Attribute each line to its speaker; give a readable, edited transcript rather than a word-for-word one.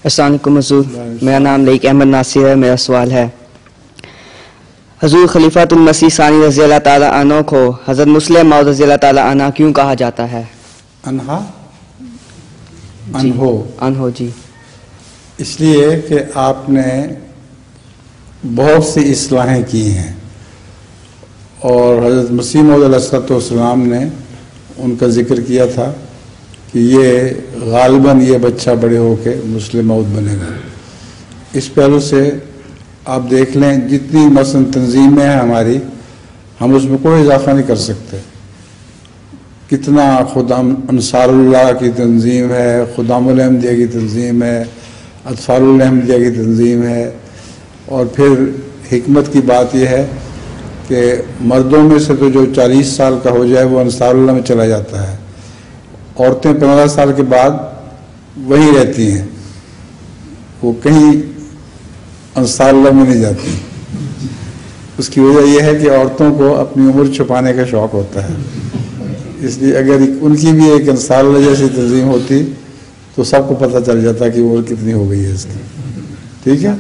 Speaker 1: السلام علیکم حضور، میرا نام لائق احمد ناصر ہے. میرا سوال ہے حضور خلیفۃ المسیح ثانی رضی اللہ تعالیٰ عنہ کو حضرت مسلم موعود رضی اللہ تعالیٰ عنہ کیوں کہا جاتا ہے؟ انہو جی.
Speaker 2: اس لیے کہ آپ نے بہت سی اصلاحیں کی ہیں اور حضرت مسیح موعود علیہ السلام نے ان کا ذکر کیا تھا کہ یہ غالباً یہ بچہ بڑے ہو کے مسلم موعود بنے گا. اس پہلو سے آپ دیکھ لیں جتنی مثلا تنظیمیں ہیں ہماری، ہم اس میں کوئی اضافہ نہیں کر سکتے. کتنا خدام انصار اللہ کی تنظیم ہے، خدام الحمدیہ کی تنظیم ہے، اطفال الحمدیہ کی تنظیم ہے. اور پھر حکمت کی بات یہ ہے کہ مردوں میں سے تو جو 40 سال کا ہو جائے وہ انصار اللہ میں چلا جاتا ہے، عورتیں 15 سال کے بعد وہیں رہتی ہیں، وہ کہیں انصار اللہ میں نہیں جاتی. اس کی وجہ یہ ہے کہ عورتوں کو اپنی عمر چھپانے کا شوق ہوتا ہے. اس لیے اگر ان کی بھی ایک انصار اللہ جیسی تنظیم ہوتی تو سب کو پتہ چل جاتا کہ عمر کتنی ہو گئی ہے اس کی. ٹھیک ہے.